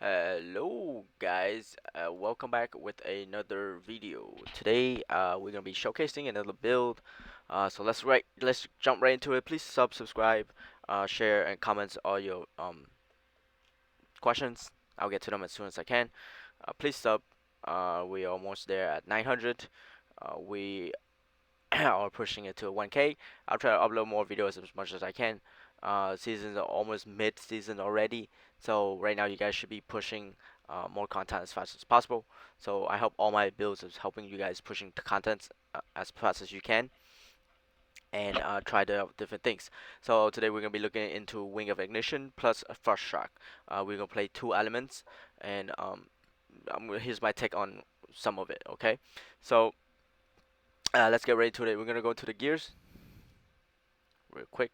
Hello guys, welcome back with another video. Today we're gonna be showcasing another build. So let's jump right into it. Please subscribe, share, and comments all your questions. I'll get to them as soon as I can. Please sub. We're almost there at 900. We are pushing it to 1K. I'll try to upload more videos as much as I can. Seasons are almost mid-season already, so right now you guys should be pushing more content as fast as possible. So I hope all my builds is helping you guys pushing the content as fast as you can and try the different things. So today we're gonna be looking into Wing of Ignition plus a First Shock. We're gonna play two elements, and here's my take on some of it. Okay, so let's get ready to it. We're gonna go to the gears real quick.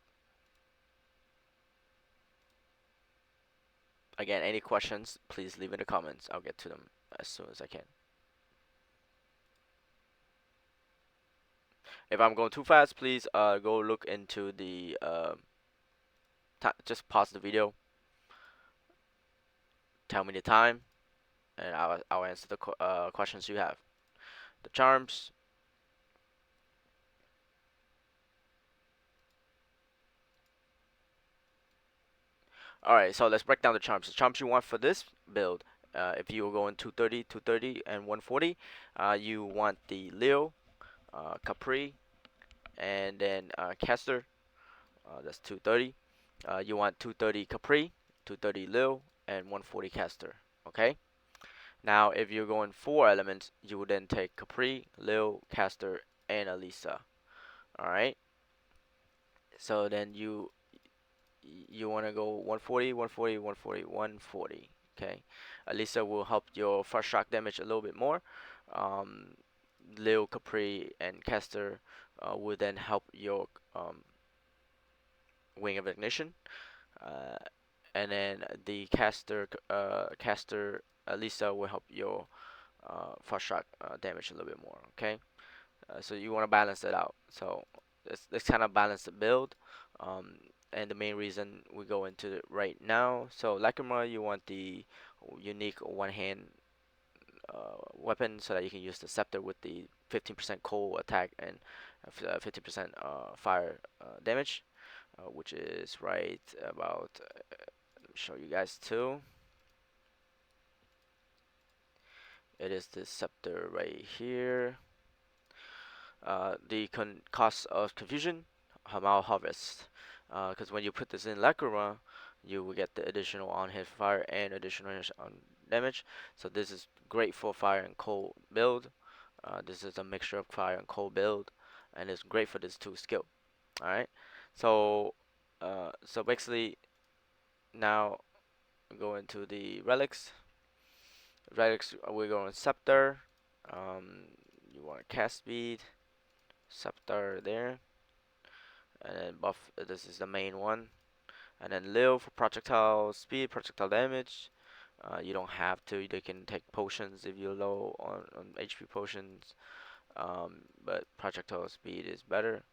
Again, any questions, please leave in the comments. I'll get to them as soon as I can. If I'm going too fast, please go look into the just pause the video, tell me the time, and I'll answer the questions you have. The charms. All right, so let's break down the charms. The charms you want for this build, if you are going 230, 230, and 140, you want the Leo, Capri, and then Caster. That's 230. You want 230 Capri, 230 Lil, and 140 Caster. Okay. Now, if you're going four elements, you would then take Capri, Lil, Caster, and Elisa. All right. So then you want to go 140, 140, 140, 140. Okay. Elisa will help your first shock damage a little bit more. Um, Lil, Capri, and Caster will then help your Wing of Ignition. Uh, and then the caster Lisa will help your first shot damage a little bit more. Okay, so you want to balance it out. So let's kind of balance the build. Um, and the main reason we go into it right now. So Lacrima, you want the unique one-hand weapon so that you can use the scepter with the 15% cold attack and 50% fire damage, which is right about. Let me show you guys too. It is the scepter right here. The cost of confusion, Hamal Harvest. Because when you put this in Lacrima, you will get the additional on hit fire and additional on damage. So this is great for fire and cold build. This is a mixture of fire and cold build, and it's great for this two skill. All right. So, so basically now go into the relics. Relics, we're going scepter. Um, you want cast speed, scepter there, and then buff. This is the main one, and then Lil for projectile speed, projectile damage. You don't have to. They can take potions if you're low on HP potions. But projectile speed is better.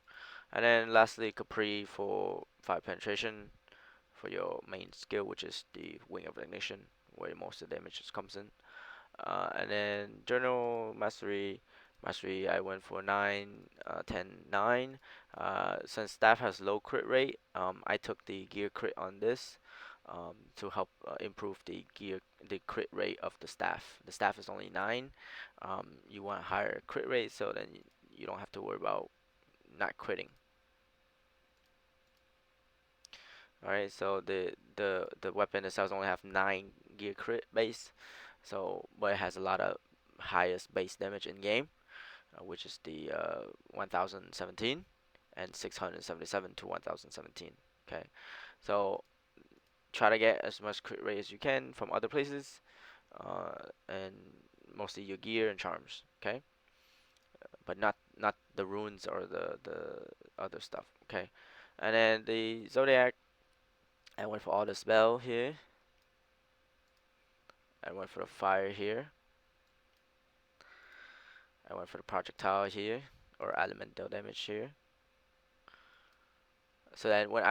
And then lastly, Capri for fire penetration for your main skill, which is the Wing of Ignition, where most of the damage just comes in. And then Journal Mastery, I went for 9, 10, 9. Since staff has low crit rate, I took the gear crit on this to help improve the crit rate of the staff. The staff is only 9. You want higher crit rate, so then you don't have to worry about not critting. Alright, so the weapon itself only have 9 gear crit base, so but it has a lot of highest base damage in game, which is the 1017 and 677 to 1017. Okay, so try to get as much crit rate as you can from other places, and mostly your gear and charms. Okay, but not the runes or the other stuff. Okay, and then the zodiac. I went for all the spell here. I went for the fire here. I went for the projectile here, or elemental damage here. So then when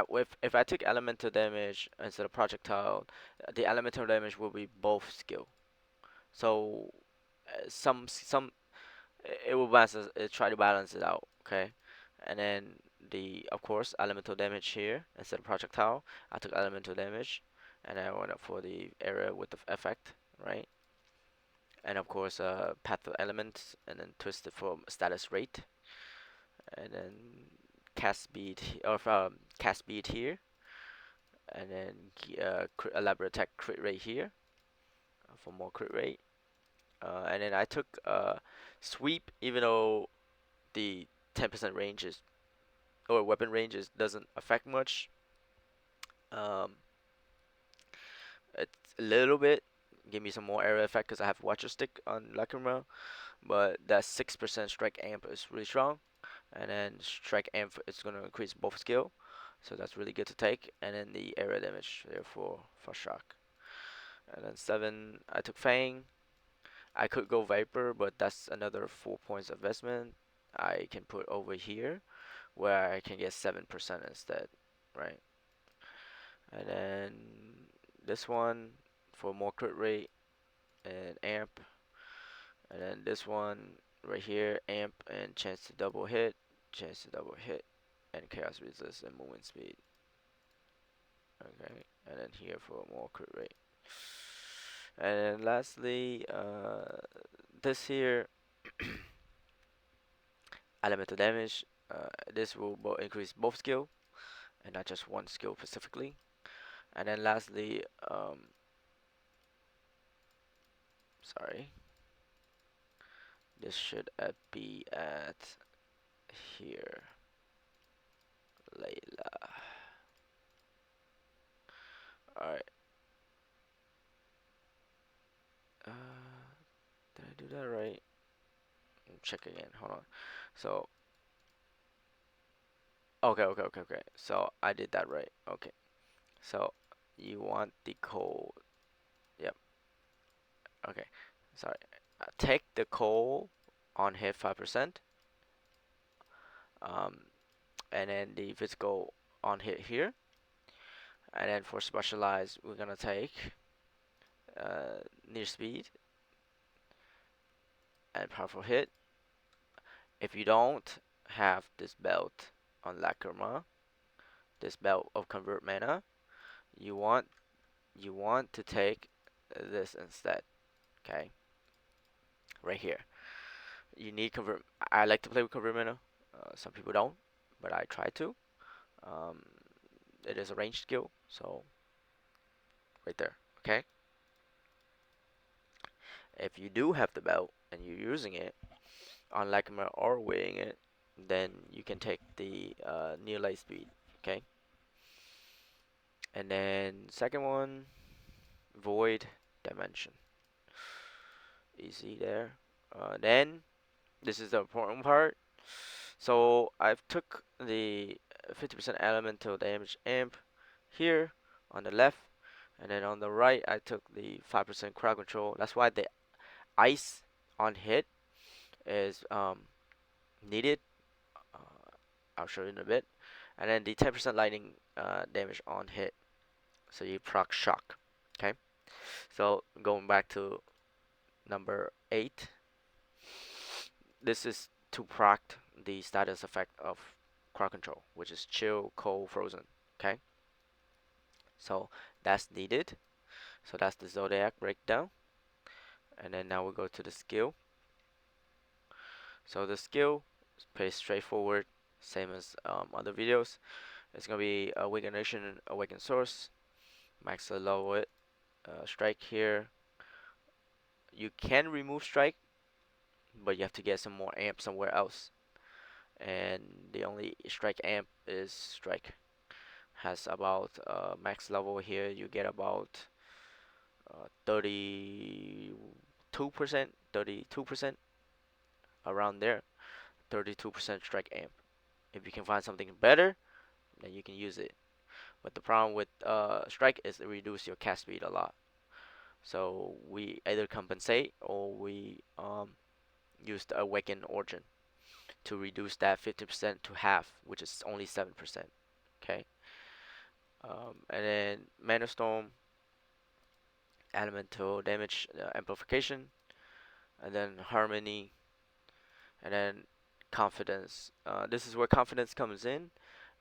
if I took elemental damage instead of projectile, the elemental damage will be both skill. So some it will try to balance it out, okay? And then the of course elemental damage here instead of projectile, I took elemental damage, and I went up for the area with the effect, right? And of course path of elements, and then twist it for status rate, and then cast speed cast speed here, and then elaborate attack crit rate here for more crit rate. And then I took sweep, even though the 10% range is or weapon range doesn't affect much. Um, it's a little bit. Give me some more area effect because I have Watcher Stick on Lacrima, but that 6% strike amp is really strong, and then strike amp is gonna increase both skill, so that's really good to take. And then the area damage therefore for shock. And then 7, I took Fang. I could go Viper, but that's another 4 points investment. I can put over here where I can get 7% instead, right? And then this one for more crit rate and amp, and then this one right here, amp and chance to double hit, and chaos resist and movement speed. Okay, and then here for more crit rate. And then lastly, this here elemental damage. This will increase both skill and not just one skill specifically. And then lastly, sorry, this should be at here, Layla. All right. Uh, did I do that right? Check again. Hold on. So, okay. So I did that right. Okay. So you want the coal. Yep. Okay. Sorry. Take the coal on hit 5%. Um, and then the physical on hit here. And then for specialized, we're gonna take near speed and powerful hit. If you don't have this belt on Lacrima, this belt of convert mana, you want to take this instead. Okay, right here. You need convert. I like to play with convert mana. Some people don't, but I try to. Um, it is a ranged skill, so right there. Okay. If you do have the belt and you're using it on Lacrima or weighing it, then you can take the near light speed. Okay. And then second one, void dimension. Easy there. Then this is the important part. So I've took the 50% elemental damage amp here on the left, and then on the right I took the 5% crowd control. That's why the ice on hit is needed. Uh, I'll show you in a bit. And then the 10% lightning damage on hit. So you proc shock. Okay. So going back to number 8, this is to proc the status effect of crowd control, which is chill, cold, frozen. Okay. So that's needed. So that's the zodiac breakdown. And then now we go to the skill. So the skill is pretty straightforward, same as other videos. It's gonna be Awaken Nation, Awaken Source, max level it, strike here. You can remove strike, but you have to get some more amp somewhere else. And the only strike amp is strike. Has about max level here. You get about 32%, around there. 32% strike amp. If you can find something better, then you can use it. But the problem with strike is it reduces your cast speed a lot. So we either compensate or we use the Awaken Origin to reduce that 50% to half, which is only 7%. Okay. And then Mana Storm, elemental damage amplification, and then Harmony, and then Confidence. This is where confidence comes in.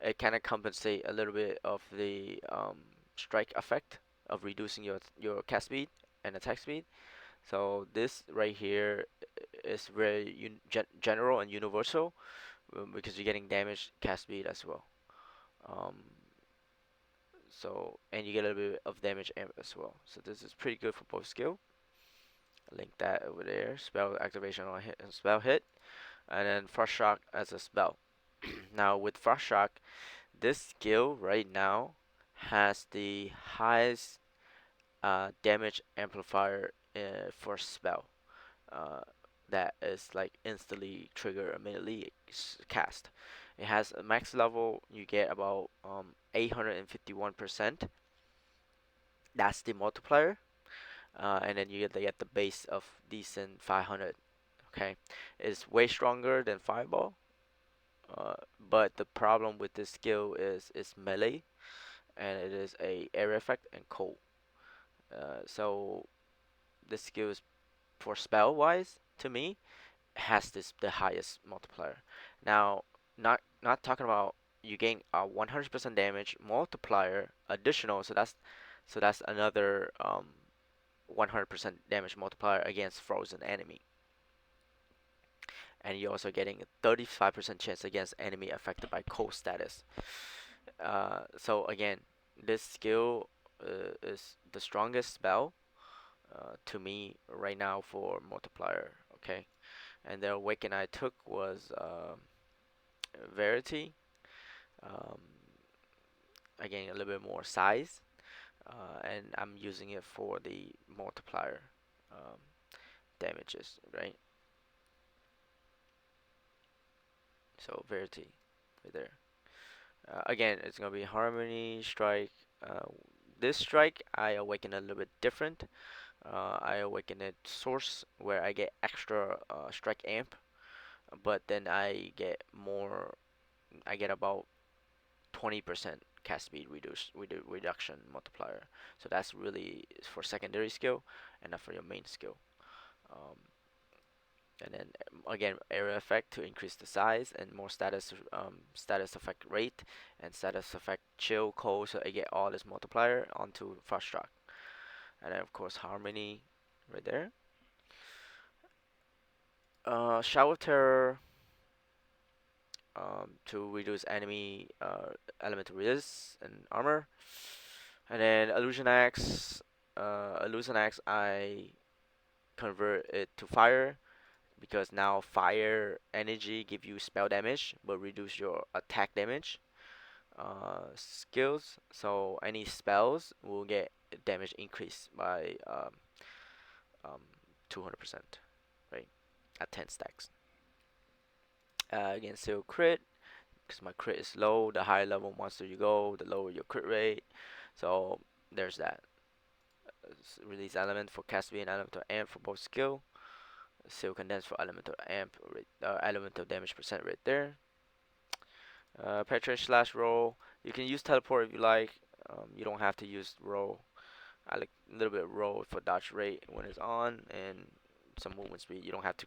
It kind of compensate a little bit of the strike effect of reducing your cast speed and attack speed. So this right here is very general and universal, because you're getting damage cast speed as well. Um, and you get a little bit of damage amp as well. So this is pretty good for both skill. Link that over there. Spell activation on hit and spell hit, and then Frost Shock as a spell. Now with Frost Shock, this skill right now has the highest damage amplifier for spell. Uh, that is like instantly trigger immediately cast. It has a max level. You get about 851%. That's the multiplier, and then you get the base of decent 500. Okay, it's way stronger than Fireball. But the problem with this skill is it's melee, and it is a area effect and cold. So this skill is, for spell wise, to me, has this the highest multiplier. Now, not talking about you gain a 100% damage multiplier additional, so that's another 100% damage multiplier against frozen enemy, and you're also getting a 35% chance against enemy affected by cold status. So again, this skill is the strongest spell to me right now for multiplier. Okay, and the awaken I took was Verity. Um, Again, a little bit more size, and I'm using it for the multiplier um, damages, right? So Verity, right there. Again, it's gonna be Harmony Strike. Uh, this strike I awaken a little bit different. I awaken it Source, where I get extra strike amp, but then I get more. I get about 20% cast speed reduction multiplier. So that's really for secondary skill and not for your main skill. Um, and then again, area effect to increase the size, and more status effect rate, and status effect chill cold. So I get all this multiplier onto Frost Shock, and then of course Harmony, right there. Shower Terror, to reduce enemy elemental resist and armor. And then Illusion Axe, I convert it to fire, because now fire energy give you spell damage but reduce your attack damage. Skills, so any spells will get damage increased by 200%, right? At 10 stacks. Again, still crit, because my crit is low. The higher level monster you go, the lower your crit rate. So there's that. Release element for cast and elemental amp for both skill. Seal condense for elemental amp, elemental damage percent right there. Penetrate slash roll. You can use teleport if you like. You don't have to use roll. I like a little bit of roll for dodge rate when it's on, and some movement speed. You don't have to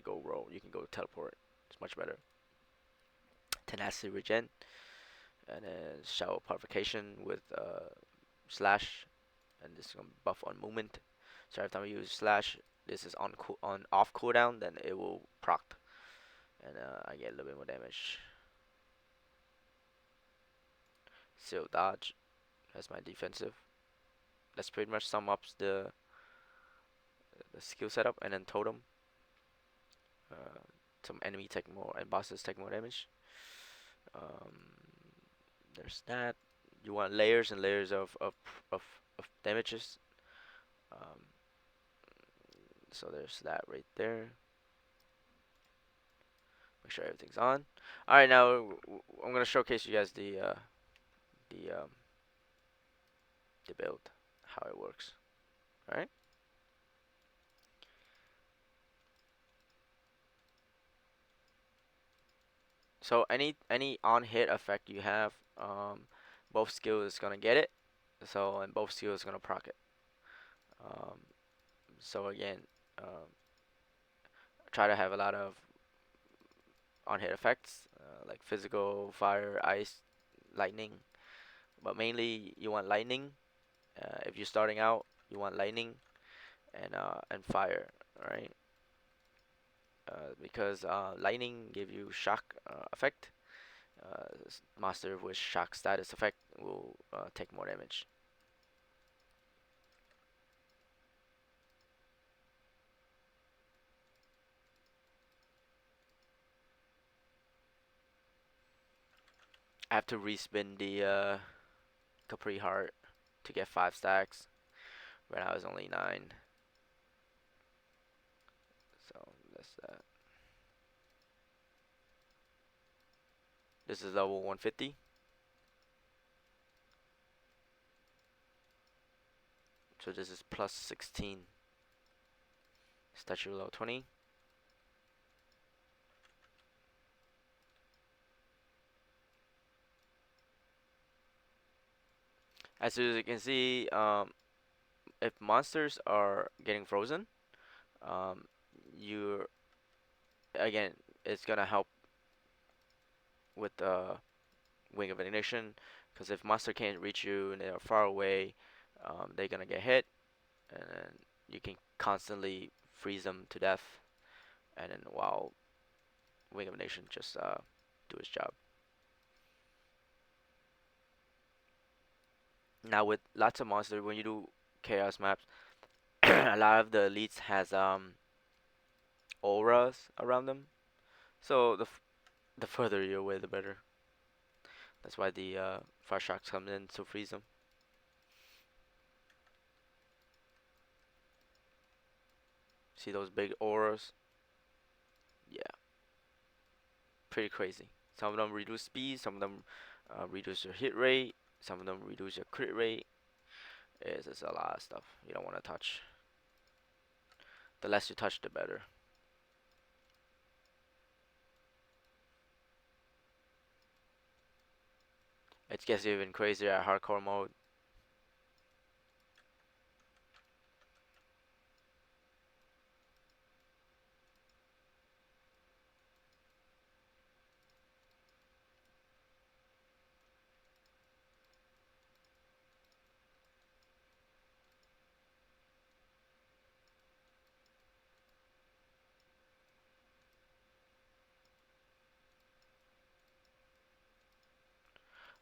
go roll. You can go teleport. It's much better. Tenacity regen, and then shower purification with slash, and this is gonna buff on movement. So every time I use slash, this is on off cooldown, then it will proc, and I get a little bit more damage. Seal dodge, that's my defensive. That's pretty much sum up the skill setup, and then totem. Uh, some enemy take more and bosses take more damage. Um, there's that. You want layers and layers of, of damages. Um, so there's that right there. Make sure everything's on. All right, now I'm gonna showcase you guys the the build, how it works. All right. So any on hit effect you have, both skills is gonna get it. So and both skills gonna proc it. Um, so again, um, try to have a lot of on hit effects, like physical, fire, ice, lightning. But mainly you want lightning. If you're starting out, you want lightning and fire, right? Because lightning give you shock effect. Master with shock status effect will take more damage. I have to respin the Capri Heart to get 5 stacks when I was only 9. So that's that. This is level 150. So this is plus 16. Statue level 20. As you can see, if monsters are getting frozen, um, you again, it's gonna help with the Wing of Ignition, because if monster can't reach you and they are far away, they're gonna get hit, and then you can constantly freeze them to death, and then while Wing of Ignition just do its job. Now with lots of monsters, when you do chaos maps, a lot of the elites has auras around them. So the further you're away, the better. That's why the fire shocks come in to freeze them. See those big auras? Yeah, pretty crazy. Some of them reduce speed, some of them reduce your hit rate, some of them reduce your crit rate. It's a lot of stuff you don't want to touch. The less you touch, the better. It gets even crazier at hardcore mode.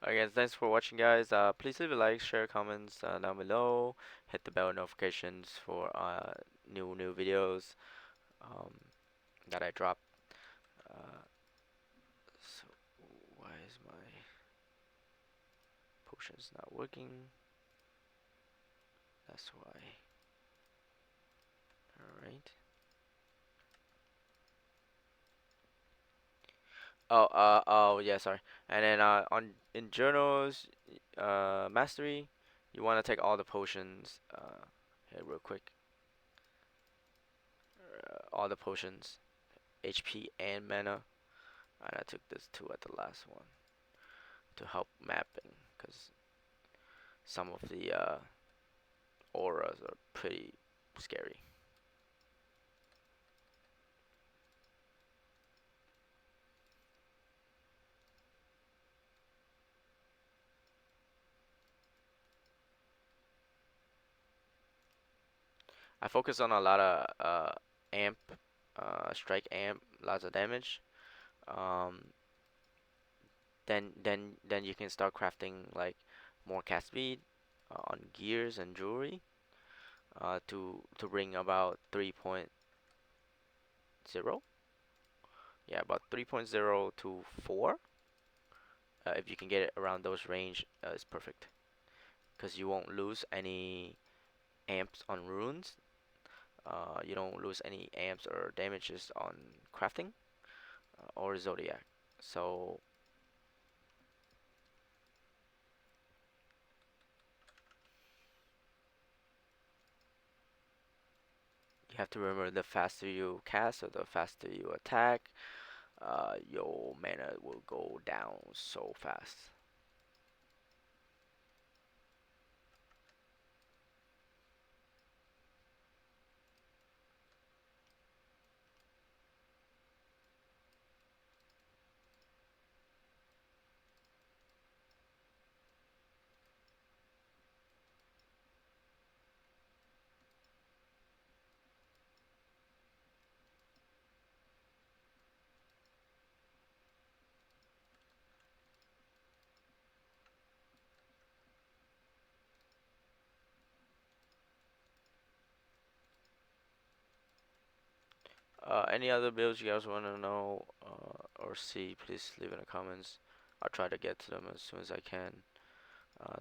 Again, thanks for watching, guys. Please leave a like, share, comments down below. Hit the bell notifications for new videos um, that I drop. Uh, so why is my potions not working? That's why. All right. Oh, yeah, sorry. And then on in journals, mastery, you want to take all the potions. Here, real quick. All the potions, HP and mana. And I took this two at the last one to help mapping, because some of the auras are pretty scary. I focus on a lot of amp, strike amp, lots of damage. Um, then you can start crafting like more cast speed on gears and jewelry to bring about 3.0. Yeah, about 3.0 to 4. If you can get it around those range, it's perfect, because you won't lose any amps on runes. You don't lose any amps or damages on crafting or zodiac. So you have to remember, the faster you cast or the faster you attack, your mana will go down so fast. Any other builds you guys want to know or see, please leave in the comments. I'll try to get to them as soon as I can.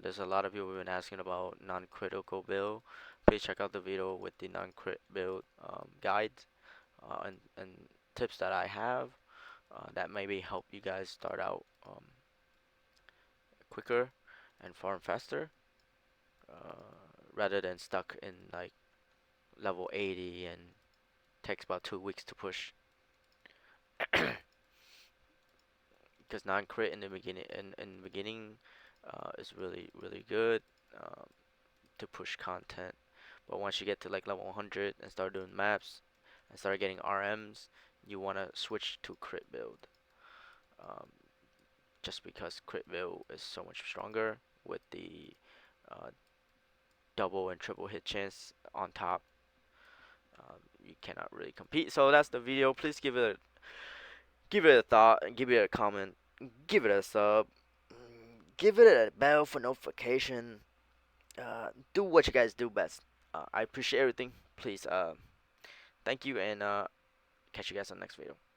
There's a lot of people who've been asking about non-critical build. Please check out the video with the non-crit build guide and tips that I have that maybe help you guys start out quicker and farm faster rather than stuck in like level 80 and takes about 2 weeks to push. Because non-crit in the beginning is really good um, to push content. But once you get to like level 100 and start doing maps and start getting RMs, you want to switch to crit build. Um, just because crit build is so much stronger with the uh, double and triple hit chance on top. You cannot really compete. So that's the video. Please give it a thought and give it a comment. Give it a sub. Give it a bell for notification. Do what you guys do best. I appreciate everything. Please, thank you and catch you guys on the next video.